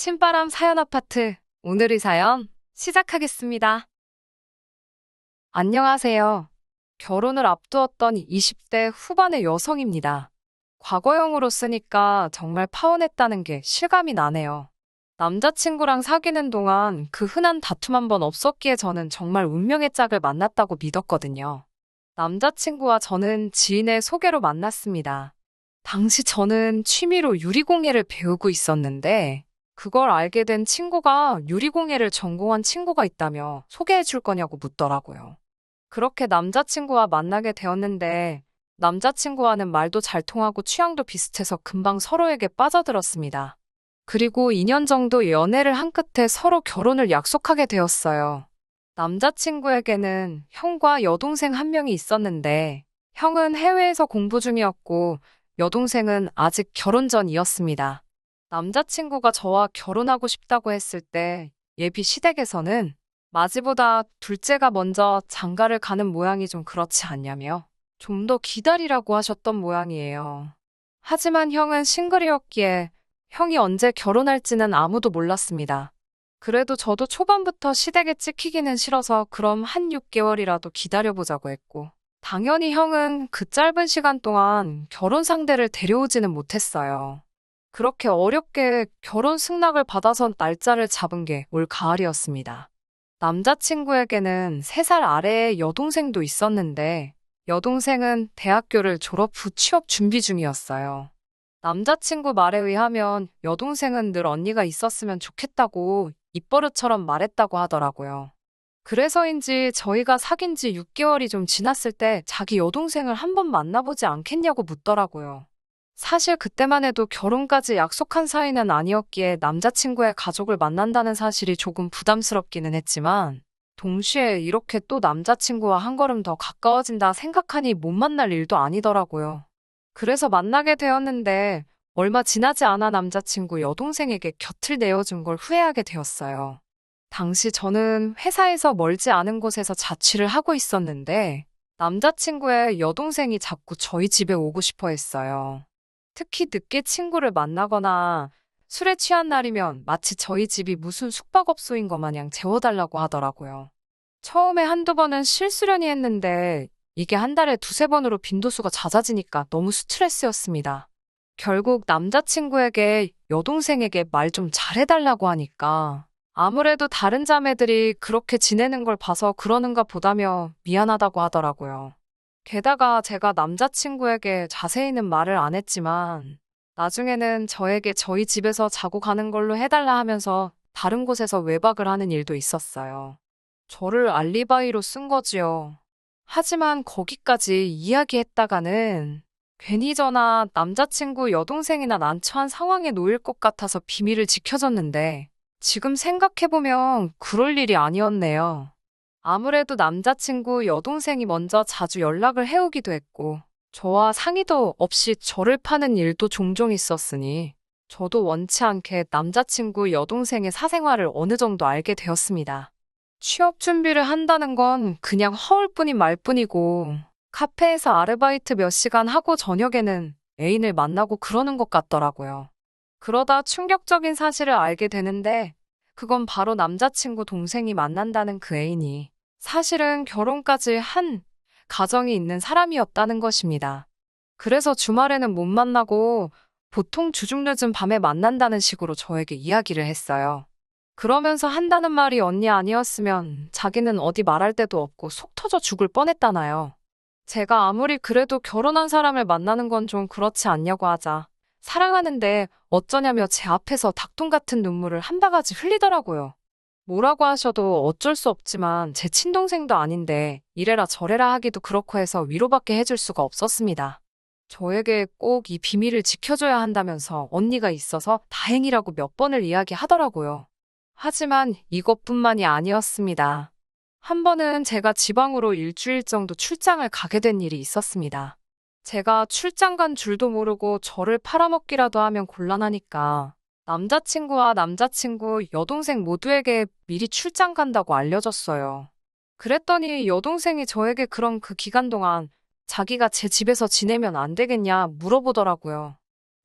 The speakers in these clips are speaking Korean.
신바람 사연 아파트. 오늘의 사연 시작하겠습니다. 안녕하세요. 결혼을 앞두었던 20대 후반의 여성입니다. 과거형으로 쓰니까 정말 파혼했다는 게 실감이 나네요. 남자친구랑 사귀는 동안 그 흔한 다툼 한 번 없었기에 저는 정말 운명의 짝을 만났다고 믿었거든요. 남자친구와 저는 지인의 소개로 만났습니다. 당시 저는 취미로 유리공예를 배우고 있었는데 그걸 알게 된 친구가 유리공예를 전공한 친구가 있다며 소개해 줄 거냐고 묻더라고요. 그렇게 남자친구와 만나게 되었는데 남자친구와는 말도 잘 통하고 취향도 비슷해서 금방 서로에게 빠져들었습니다. 그리고 2년 정도 연애를 한 끝에 서로 결혼을 약속하게 되었어요. 남자친구에게는 형과 여동생 한 명이 있었는데 형은 해외에서 공부 중이었고 여동생은 아직 결혼 전이었습니다. 남자친구가 저와 결혼하고 싶다고 했을 때 예비 시댁에서는 맞이보다 둘째가 먼저 장가를 가는 모양이 좀 그렇지 않냐며 좀 더 기다리라고 하셨던 모양이에요. 하지만 형은 싱글이었기에 형이 언제 결혼할지는 아무도 몰랐습니다. 그래도 저도 초반부터 시댁에 찍히기는 싫어서 그럼 한 6개월이라도 기다려보자고 했고 당연히 형은 그 짧은 시간 동안 결혼 상대를 데려오지는 못했어요. 그렇게 어렵게 결혼 승낙을 받아서 날짜를 잡은 게 올 가을이었습니다. 남자친구에게는 3살 아래의 여동생도 있었는데 여동생은 대학교를 졸업 후 취업 준비 중이었어요. 남자친구 말에 의하면 여동생은 늘 언니가 있었으면 좋겠다고 입버릇처럼 말했다고 하더라고요. 그래서인지 저희가 사귄 지 6개월이 좀 지났을 때 자기 여동생을 한번 만나보지 않겠냐고 묻더라고요. 사실 그때만 해도 결혼까지 약속한 사이는 아니었기에 남자친구의 가족을 만난다는 사실이 조금 부담스럽기는 했지만 동시에 이렇게 또 남자친구와 한 걸음 더 가까워진다 생각하니 못 만날 일도 아니더라고요. 그래서 만나게 되었는데 얼마 지나지 않아 남자친구 여동생에게 곁을 내어준 걸 후회하게 되었어요. 당시 저는 회사에서 멀지 않은 곳에서 자취를 하고 있었는데 남자친구의 여동생이 자꾸 저희 집에 오고 싶어 했어요. 특히 늦게 친구를 만나거나 술에 취한 날이면 마치 저희 집이 무슨 숙박업소인 것 마냥 재워달라고 하더라고요. 처음에 한두 번은 실수련이 했는데 이게 한 달에 두세 번으로 빈도수가 잦아지니까 너무 스트레스였습니다. 결국 남자친구에게 여동생에게 말 좀 잘해달라고 하니까 아무래도 다른 자매들이 그렇게 지내는 걸 봐서 그러는가 보다며 미안하다고 하더라고요. 게다가 제가 남자친구에게 자세히는 말을 안 했지만 나중에는 저에게 저희 집에서 자고 가는 걸로 해달라 하면서 다른 곳에서 외박을 하는 일도 있었어요. 저를 알리바이로 쓴 거지요. 하지만 거기까지 이야기했다가는 괜히 저나 남자친구 여동생이나 난처한 상황에 놓일 것 같아서 비밀을 지켜줬는데 지금 생각해보면 그럴 일이 아니었네요. 아무래도 남자친구 여동생이 먼저 자주 연락을 해오기도 했고, 저와 상의도 없이 저를 파는 일도 종종 있었으니, 저도 원치 않게 남자친구 여동생의 사생활을 어느 정도 알게 되었습니다. 취업 준비를 한다는 건 그냥 허울뿐인 말뿐이고, 카페에서 아르바이트 몇 시간 하고 저녁에는 애인을 만나고 그러는 것 같더라고요. 그러다 충격적인 사실을 알게 되는데, 그건 바로 남자친구 동생이 만난다는 그 애인이 사실은 결혼까지 한 가정이 있는 사람이었다는 것입니다. 그래서 주말에는 못 만나고 보통 주중늦은 밤에 만난다는 식으로 저에게 이야기를 했어요. 그러면서 한다는 말이 언니 아니었으면 자기는 어디 말할 데도 없고 속 터져 죽을 뻔했다나요. 제가 아무리 그래도 결혼한 사람을 만나는 건 좀 그렇지 않냐고 하자. 사랑하는데 어쩌냐며 제 앞에서 닭똥 같은 눈물을 한 바가지 흘리더라고요. 뭐라고 하셔도 어쩔 수 없지만 제 친동생도 아닌데 이래라 저래라 하기도 그렇고 해서 위로밖에 해줄 수가 없었습니다. 저에게 꼭 이 비밀을 지켜줘야 한다면서 언니가 있어서 다행이라고 몇 번을 이야기하더라고요. 하지만 이것뿐만이 아니었습니다. 한 번은 제가 지방으로 일주일 정도 출장을 가게 된 일이 있었습니다. 제가 출장 간 줄도 모르고 저를 팔아먹기라도 하면 곤란하니까 남자친구와 남자친구 여동생 모두에게 미리 출장 간다고 알려줬어요. 그랬더니 여동생이 저에게 그럼 그 기간 동안 자기가 제 집에서 지내면 안 되겠냐 물어보더라고요.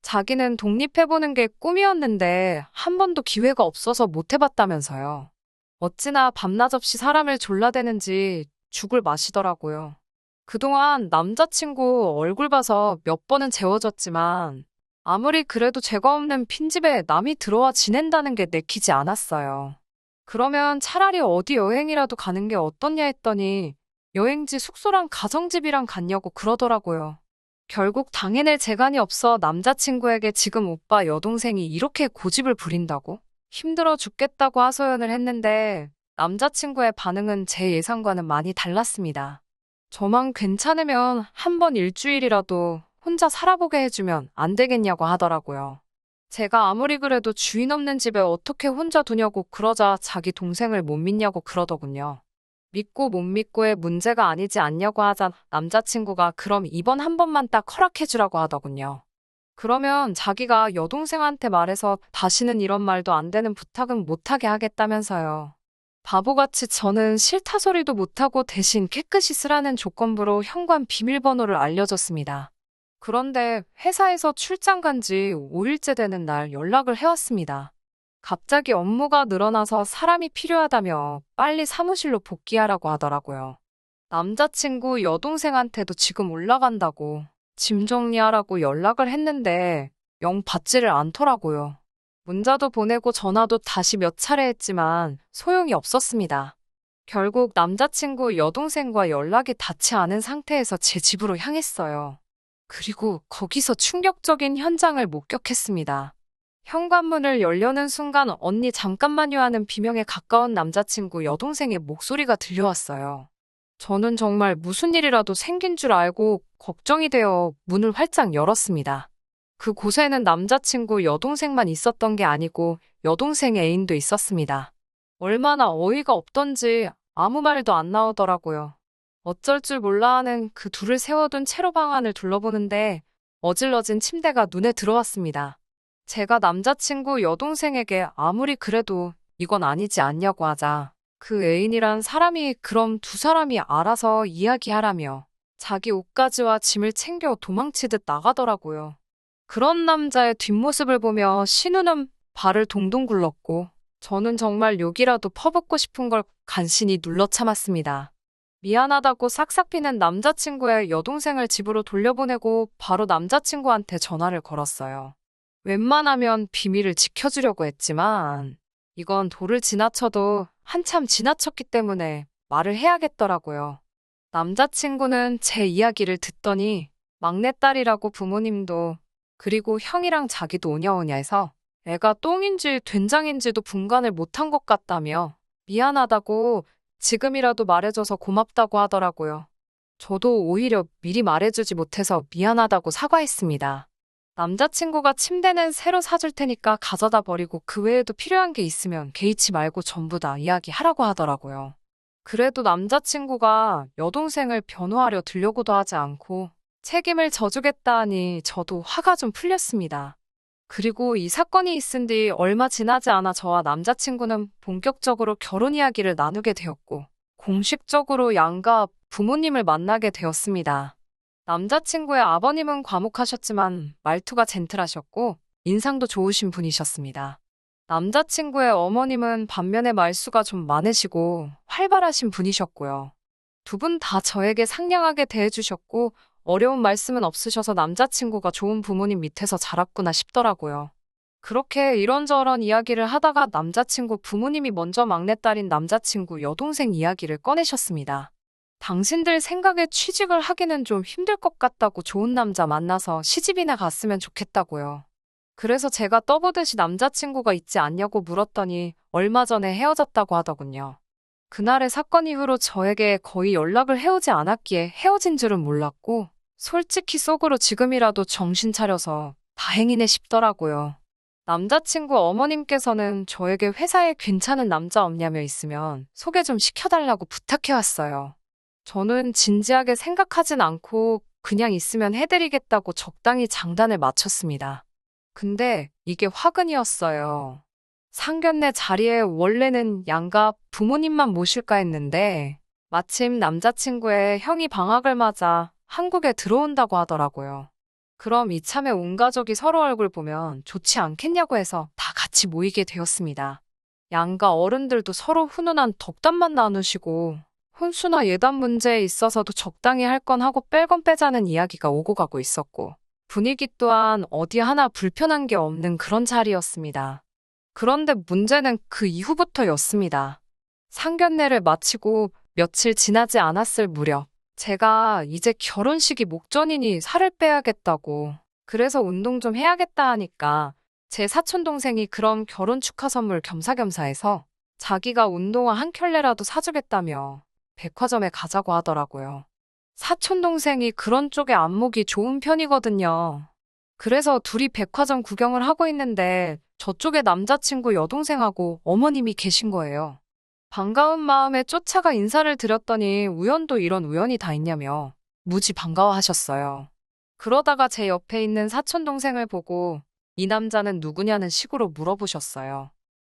자기는 독립해보는 게 꿈이었는데 한 번도 기회가 없어서 못 해봤다면서요. 어찌나 밤낮 없이 사람을 졸라대는지 죽을 맛이더라고요. 그동안 남자친구 얼굴 봐서 몇 번은 재워졌지만 아무리 그래도 죄가 없는 빈집에 남이 들어와 지낸다는 게 내키지 않았어요. 그러면 차라리 어디 여행이라도 가는 게 어떻냐 했더니 여행지 숙소랑 가정집이랑 같냐고 그러더라고요. 결국 당해낼 재간이 없어 남자친구에게 지금 오빠 여동생이 이렇게 고집을 부린다고? 힘들어 죽겠다고 하소연을 했는데 남자친구의 반응은 제 예상과는 많이 달랐습니다. 저만 괜찮으면 한 번 일주일이라도 혼자 살아보게 해주면 안 되겠냐고 하더라고요. 제가 아무리 그래도 주인 없는 집에 어떻게 혼자 두냐고 그러자 자기 동생을 못 믿냐고 그러더군요. 믿고 못 믿고의 문제가 아니지 않냐고 하자 남자친구가 그럼 이번 한 번만 딱 허락해주라고 하더군요. 그러면 자기가 여동생한테 말해서 다시는 이런 말도 안 되는 부탁은 못하게 하겠다면서요. 바보같이 저는 싫다 소리도 못하고 대신 깨끗이 쓰라는 조건부로 현관 비밀번호를 알려줬습니다. 그런데 회사에서 출장 간지 5일째 되는 날 연락을 해왔습니다. 갑자기 업무가 늘어나서 사람이 필요하다며 빨리 사무실로 복귀하라고 하더라고요. 남자친구 여동생한테도 지금 올라간다고 짐 정리하라고 연락을 했는데 영 받지를 않더라고요. 문자도 보내고 전화도 다시 몇 차례 했지만 소용이 없었습니다. 결국 남자친구 여동생과 연락이 닿지 않은 상태에서 제 집으로 향했어요. 그리고 거기서 충격적인 현장을 목격했습니다. 현관문을 열려는 순간 언니 잠깐만요 하는 비명에 가까운 남자친구 여동생의 목소리가 들려왔어요. 저는 정말 무슨 일이라도 생긴 줄 알고 걱정이 되어 문을 활짝 열었습니다. 그곳에는 남자친구 여동생만 있었던 게 아니고 여동생 애인도 있었습니다. 얼마나 어이가 없던지 아무 말도 안 나오더라고요. 어쩔 줄 몰라 하는 그 둘을 세워둔 채로 방안을 둘러보는데 어질러진 침대가 눈에 들어왔습니다. 제가 남자친구 여동생에게 아무리 그래도 이건 아니지 않냐고 하자 그 애인이란 사람이 그럼 두 사람이 알아서 이야기하라며 자기 옷가지와 짐을 챙겨 도망치듯 나가더라고요. 그런 남자의 뒷모습을 보며 신우는 발을 동동 굴렀고 저는 정말 욕이라도 퍼붓고 싶은 걸 간신히 눌러 참았습니다. 미안하다고 싹싹 비는 남자친구의 여동생을 집으로 돌려보내고 바로 남자친구한테 전화를 걸었어요. 웬만하면 비밀을 지켜주려고 했지만 이건 도를 지나쳐도 한참 지나쳤기 때문에 말을 해야겠더라고요. 남자친구는 제 이야기를 듣더니 막내딸이라고 부모님도 그리고 형이랑 자기도 오냐오냐 해서 애가 똥인지 된장인지도 분간을 못한 것 같다며 미안하다고 지금이라도 말해줘서 고맙다고 하더라고요. 저도 오히려 미리 말해주지 못해서 미안하다고 사과했습니다. 남자친구가 침대는 새로 사줄 테니까 가져다 버리고 그 외에도 필요한 게 있으면 개의치 말고 전부 다 이야기하라고 하더라고요. 그래도 남자친구가 여동생을 변호하려 들려고도 하지 않고 책임을 져주겠다 하니 저도 화가 좀 풀렸습니다. 그리고 이 사건이 있은 뒤 얼마 지나지 않아 저와 남자친구는 본격적으로 결혼 이야기를 나누게 되었고 공식적으로 양가 부모님을 만나게 되었습니다. 남자친구의 아버님은 과묵하셨지만 말투가 젠틀하셨고 인상도 좋으신 분이셨습니다. 남자친구의 어머님은 반면에 말수가 좀 많으시고 활발하신 분이셨고요. 두 분 다 저에게 상냥하게 대해주셨고 어려운 말씀은 없으셔서 남자친구가 좋은 부모님 밑에서 자랐구나 싶더라고요. 그렇게 이런저런 이야기를 하다가 남자친구 부모님이 먼저 막내딸인 남자친구 여동생 이야기를 꺼내셨습니다. 당신들 생각에 취직을 하기는 좀 힘들 것 같다고 좋은 남자 만나서 시집이나 갔으면 좋겠다고요. 그래서 제가 떠보듯이 남자친구가 있지 않냐고 물었더니 얼마 전에 헤어졌다고 하더군요. 그날의 사건 이후로 저에게 거의 연락을 해오지 않았기에 헤어진 줄은 몰랐고 솔직히 속으로 지금이라도 정신 차려서 다행이네 싶더라고요. 남자친구 어머님께서는 저에게 회사에 괜찮은 남자 없냐며 있으면 소개 좀 시켜달라고 부탁해왔어요. 저는 진지하게 생각하진 않고 그냥 있으면 해드리겠다고 적당히 장단을 맞췄습니다. 근데 이게 화근이었어요. 상견례 자리에 원래는 양가 부모님만 모실까 했는데 마침 남자친구의 형이 방학을 맞아 한국에 들어온다고 하더라고요. 그럼 이참에 온 가족이 서로 얼굴 보면 좋지 않겠냐고 해서 다 같이 모이게 되었습니다. 양가 어른들도 서로 훈훈한 덕담만 나누시고 혼수나 예단 문제에 있어서도 적당히 할 건 하고 뺄 건 빼자는 이야기가 오고 가고 있었고 분위기 또한 어디 하나 불편한 게 없는 그런 자리였습니다. 그런데 문제는 그 이후부터였습니다. 상견례를 마치고 며칠 지나지 않았을 무렵 제가 이제 결혼식이 목전이니 살을 빼야겠다고 그래서 운동 좀 해야겠다 하니까 제 사촌동생이 그럼 결혼 축하 선물 겸사겸사 해서 자기가 운동화 한 켤레라도 사주겠다며 백화점에 가자고 하더라고요. 사촌동생이 그런 쪽에 안목이 좋은 편이거든요. 그래서 둘이 백화점 구경을 하고 있는데 저쪽에 남자친구 여동생하고 어머님이 계신 거예요. 반가운 마음에 쫓아가 인사를 드렸더니 우연도 이런 우연이 다 있냐며 무지 반가워하셨어요. 그러다가 제 옆에 있는 사촌동생을 보고 이 남자는 누구냐는 식으로 물어보셨어요.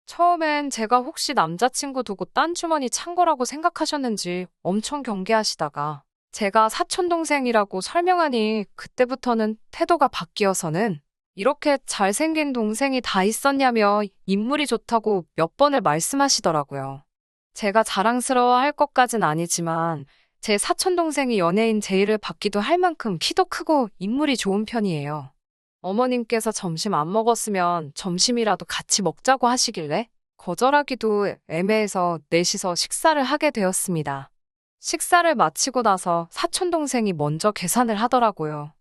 처음엔 제가 혹시 남자친구 두고 딴 주머니 찬 거라고 생각하셨는지 엄청 경계하시다가 제가 사촌동생이라고 설명하니 그때부터는 태도가 바뀌어서는 이렇게 잘생긴 동생이 다 있었냐며 인물이 좋다고 몇 번을 말씀하시더라고요. 제가 자랑스러워할 것까진 아니지만 제 사촌동생이 연예인 제의를 받기도 할 만큼 키도 크고 인물이 좋은 편이에요. 어머님께서 점심 안 먹었으면 점심이라도 같이 먹자고 하시길래 거절하기도 애매해서 넷이서 식사를 하게 되었습니다. 식사를 마치고 나서 사촌동생이 먼저 계산을 하더라고요.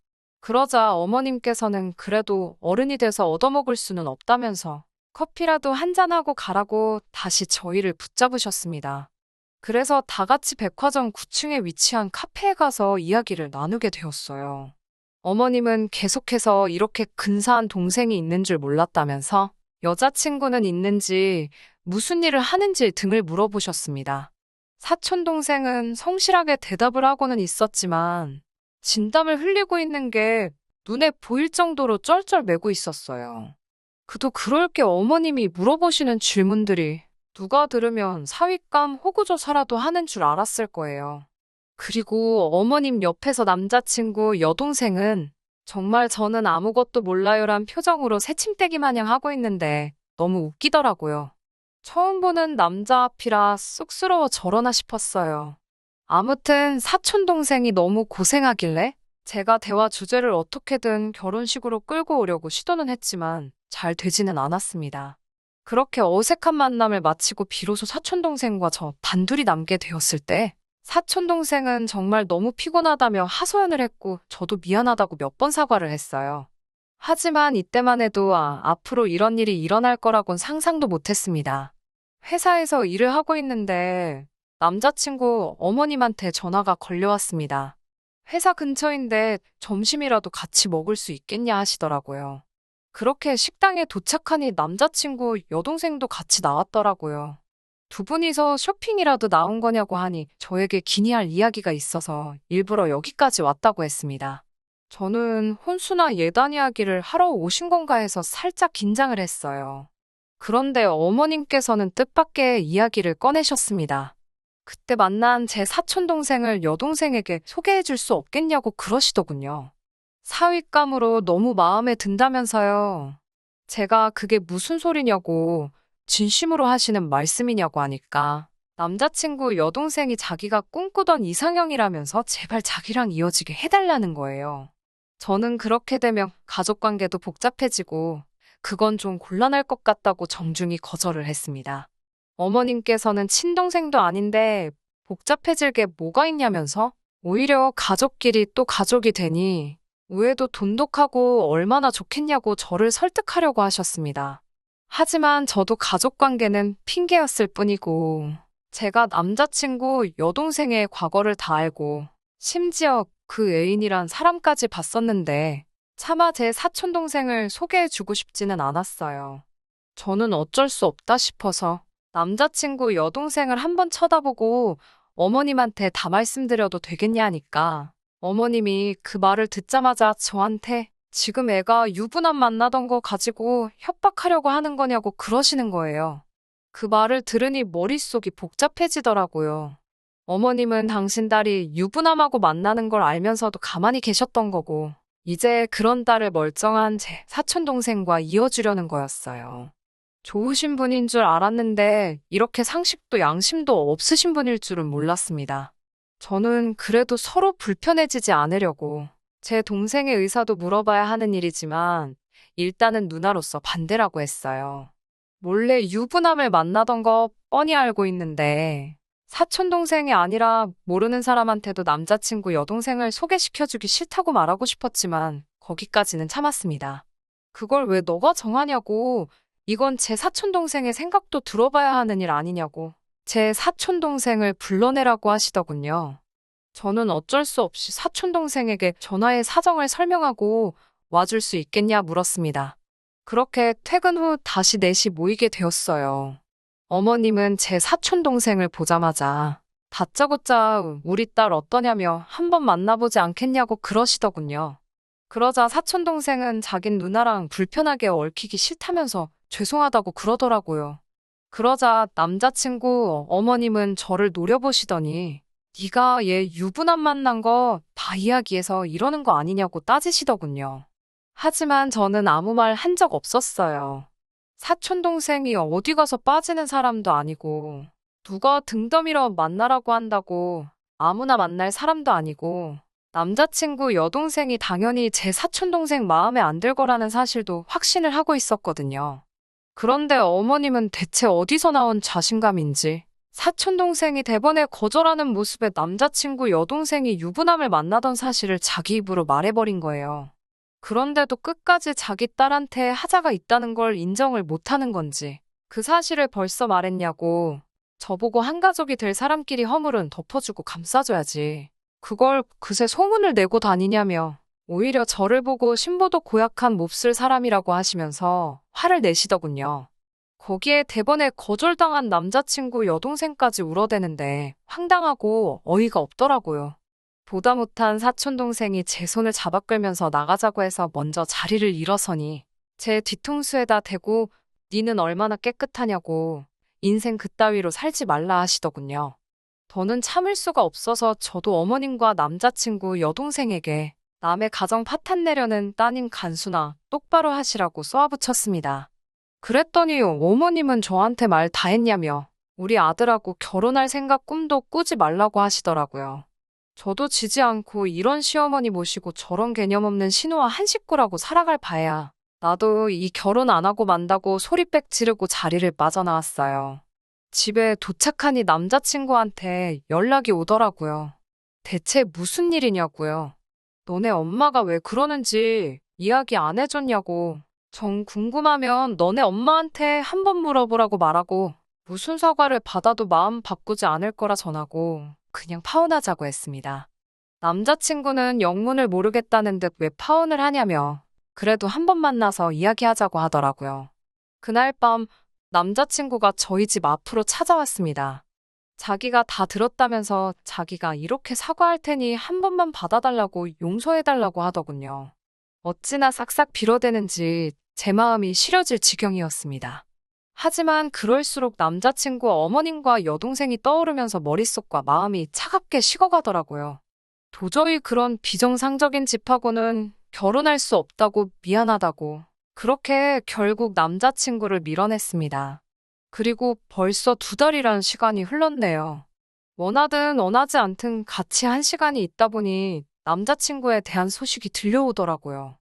그러자 어머님께서는 그래도 어른이 돼서 얻어먹을 수는 없다면서 커피라도 한잔하고 가라고 다시 저희를 붙잡으셨습니다. 그래서 다 같이 백화점 9층에 위치한 카페에 가서 이야기를 나누게 되었어요. 어머님은 계속해서 이렇게 근사한 동생이 있는 줄 몰랐다면서 여자친구는 있는지 무슨 일을 하는지 등을 물어보셨습니다. 사촌동생은 성실하게 대답을 하고는 있었지만 진담을 흘리고 있는 게 눈에 보일 정도로 쩔쩔매고 있었어요. 그도 그럴 게 어머님이 물어보시는 질문들이 누가 들으면 사윗감 호구조사라도 하는 줄 알았을 거예요. 그리고 어머님 옆에서 남자친구 여동생은 정말 저는 아무것도 몰라요란 표정으로 새침대기 마냥 하고 있는데 너무 웃기더라고요. 처음 보는 남자 앞이라 쑥스러워 저러나 싶었어요. 아무튼 사촌동생이 너무 고생하길래 제가 대화 주제를 어떻게든 결혼식으로 끌고 오려고 시도는 했지만 잘 되지는 않았습니다. 그렇게 어색한 만남을 마치고 비로소 사촌동생과 저 단둘이 남게 되었을 때 사촌동생은 정말 너무 피곤하다며 하소연을 했고 저도 미안하다고 몇 번 사과를 했어요. 하지만 이때만 해도 앞으로 이런 일이 일어날 거라곤 상상도 못했습니다. 회사에서 일을 하고 있는데 남자친구 어머님한테 전화가 걸려왔습니다. 회사 근처인데 점심이라도 같이 먹을 수 있겠냐 하시더라고요. 그렇게 식당에 도착하니 남자친구 여동생도 같이 나왔더라고요. 두 분이서 쇼핑이라도 나온 거냐고 하니 저에게 기니할 이야기가 있어서 일부러 여기까지 왔다고 했습니다. 저는 혼수나 예단 이야기를 하러 오신 건가 해서 살짝 긴장을 했어요. 그런데 어머님께서는 뜻밖의 이야기를 꺼내셨습니다. 그때 만난 제 사촌동생을 여동생에게 소개해 줄 수 없겠냐고 그러시더군요. 사윗감으로 너무 마음에 든다면서요. 제가 그게 무슨 소리냐고 진심으로 하시는 말씀이냐고 하니까 남자친구 여동생이 자기가 꿈꾸던 이상형이라면서 제발 자기랑 이어지게 해달라는 거예요. 저는 그렇게 되면 가족관계도 복잡해지고 그건 좀 곤란할 것 같다고 정중히 거절을 했습니다. 어머님께서는 친동생도 아닌데 복잡해질 게 뭐가 있냐면서 오히려 가족끼리 또 가족이 되니 우애도 돈독하고 얼마나 좋겠냐고 저를 설득하려고 하셨습니다. 하지만 저도 가족관계는 핑계였을 뿐이고 제가 남자친구 여동생의 과거를 다 알고 심지어 그 애인이란 사람까지 봤었는데 차마 제 사촌동생을 소개해주고 싶지는 않았어요. 저는 어쩔 수 없다 싶어서 남자친구 여동생을 한번 쳐다보고 어머님한테 다 말씀드려도 되겠냐 하니까 어머님이 그 말을 듣자마자 저한테 지금 애가 유부남 만나던 거 가지고 협박하려고 하는 거냐고 그러시는 거예요. 그 말을 들으니 머릿속이 복잡해지더라고요. 어머님은 당신 딸이 유부남하고 만나는 걸 알면서도 가만히 계셨던 거고 이제 그런 딸을 멀쩡한 제 사촌동생과 이어주려는 거였어요. 좋으신 분인 줄 알았는데 이렇게 상식도 양심도 없으신 분일 줄은 몰랐습니다. 저는 그래도 서로 불편해지지 않으려고 제 동생의 의사도 물어봐야 하는 일이지만 일단은 누나로서 반대라고 했어요. 몰래 유부남을 만나던 거 뻔히 알고 있는데 사촌동생이 아니라 모르는 사람한테도 남자친구 여동생을 소개시켜주기 싫다고 말하고 싶었지만 거기까지는 참았습니다. 그걸 왜 너가 정하냐고. 이건 제 사촌동생의 생각도 들어봐야 하는 일 아니냐고. 제 사촌동생을 불러내라고 하시더군요. 저는 어쩔 수 없이 사촌동생에게 전화해 사정을 설명하고 와줄 수 있겠냐 물었습니다. 그렇게 퇴근 후 다시 넷이 모이게 되었어요. 어머님은 제 사촌동생을 보자마자 다짜고짜 우리 딸 어떠냐며 한번 만나보지 않겠냐고 그러시더군요. 그러자 사촌동생은 자긴 누나랑 불편하게 얽히기 싫다면서 죄송하다고 그러더라고요. 그러자 남자친구 어머님은 저를 노려보시더니 네가 얘 유부남 만난 거 다 이야기해서 이러는 거 아니냐고 따지시더군요. 하지만 저는 아무 말 한 적 없었어요. 사촌동생이 어디 가서 빠지는 사람도 아니고 누가 등 떠밀어 만나라고 한다고 아무나 만날 사람도 아니고 남자친구 여동생이 당연히 제 사촌동생 마음에 안 들 거라는 사실도 확신을 하고 있었거든요. 그런데 어머님은 대체 어디서 나온 자신감인지 사촌동생이 대번에 거절하는 모습에 남자친구 여동생이 유부남을 만나던 사실을 자기 입으로 말해버린 거예요. 그런데도 끝까지 자기 딸한테 하자가 있다는 걸 인정을 못하는 건지 그 사실을 벌써 말했냐고 저보고 한 가족이 될 사람끼리 허물은 덮어주고 감싸줘야지. 그걸 그새 소문을 내고 다니냐며 오히려 저를 보고 신보도 고약한 몹쓸 사람이라고 하시면서 화를 내시더군요. 거기에 대번에 거절당한 남자친구 여동생까지 울어대는데 황당하고 어이가 없더라고요. 보다 못한 사촌동생이 제 손을 잡아 끌면서 나가자고 해서 먼저 자리를 일어서니 제 뒤통수에다 대고 니는 얼마나 깨끗하냐고 인생 그따위로 살지 말라 하시더군요. 더는 참을 수가 없어서 저도 어머님과 남자친구 여동생에게 남의 가정 파탄 내려는 따님 간수나 똑바로 하시라고 쏘아붙였습니다. 그랬더니 어머님은 저한테 말 다 했냐며 우리 아들하고 결혼할 생각 꿈도 꾸지 말라고 하시더라고요. 저도 지지 않고 이런 시어머니 모시고 저런 개념 없는 신우와 한 식구라고 살아갈 바에야 나도 이 결혼 안 하고 만다고 소리빽 지르고 자리를 빠져나왔어요. 집에 도착하니 남자친구한테 연락이 오더라고요. 대체 무슨 일이냐고요. 너네 엄마가 왜 그러는지 이야기 안 해줬냐고. 정 궁금하면 너네 엄마한테 한번 물어보라고 말하고 무슨 사과를 받아도 마음 바꾸지 않을 거라 전하고 그냥 파혼하자고 했습니다. 남자친구는 영문을 모르겠다는 듯 왜 파혼을 하냐며 그래도 한번 만나서 이야기하자고 하더라고요. 그날 밤 남자친구가 저희 집 앞으로 찾아왔습니다. 자기가 다 들었다면서 자기가 이렇게 사과할 테니 한 번만 받아달라고 용서해달라고 하더군요. 어찌나 싹싹 빌어대는지 제 마음이 시려질 지경이었습니다. 하지만 그럴수록 남자친구 어머님과 여동생이 떠오르면서 머릿속과 마음이 차갑게 식어가더라고요. 도저히 그런 비정상적인 집하고는 결혼할 수 없다고 미안하다고 그렇게 결국 남자친구를 밀어냈습니다. 그리고 벌써 2달이란 시간이 흘렀네요. 원하든 원하지 않든 같이 한 시간이 있다 보니 남자친구에 대한 소식이 들려오더라고요.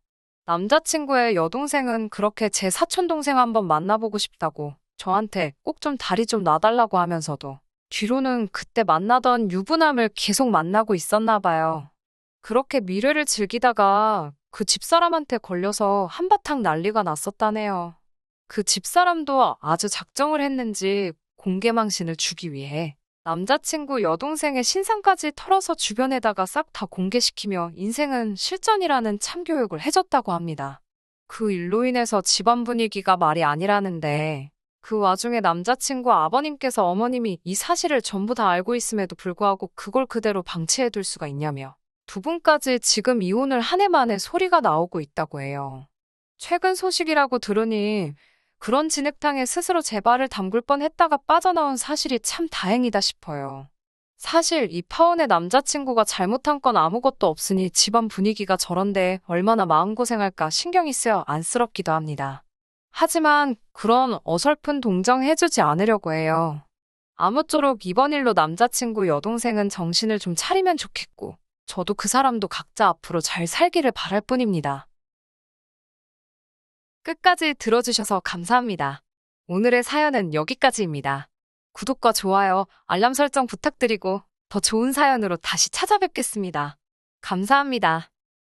남자친구의 여동생은 그렇게 제 사촌동생 한번 만나보고 싶다고 저한테 꼭 좀 다리 좀 놔달라고 하면서도 뒤로는 그때 만나던 유부남을 계속 만나고 있었나 봐요. 그렇게 미래를 즐기다가 그 집사람한테 걸려서 한바탕 난리가 났었다네요. 그 집사람도 아주 작정을 했는지 공개망신을 주기 위해 남자친구 여동생의 신상까지 털어서 주변에다가 싹 다 공개시키며 인생은 실전이라는 참교육을 해줬다고 합니다. 그 일로 인해서 집안 분위기가 말이 아니라는데 그 와중에 남자친구 아버님께서 어머님이 이 사실을 전부 다 알고 있음에도 불구하고 그걸 그대로 방치해둘 수가 있냐며 두 분까지 지금 이혼을 한 해 만에 소리가 나오고 있다고 해요. 최근 소식이라고 들으니 그런 진흙탕에 스스로 제 발을 담글 뻔했다가 빠져나온 사실이 참 다행이다 싶어요. 사실 이 파혼의 남자친구가 잘못한 건 아무것도 없으니 집안 분위기가 저런데 얼마나 마음고생할까 신경이 쓰여 안쓰럽기도 합니다. 하지만 그런 어설픈 동정 해주지 않으려고 해요. 아무쪼록 이번 일로 남자친구 여동생은 정신을 좀 차리면 좋겠고, 저도 그 사람도 각자 앞으로 잘 살기를 바랄 뿐입니다. 끝까지 들어주셔서 감사합니다. 오늘의 사연은 여기까지입니다. 구독과 좋아요, 알람 설정 부탁드리고 더 좋은 사연으로 다시 찾아뵙겠습니다. 감사합니다.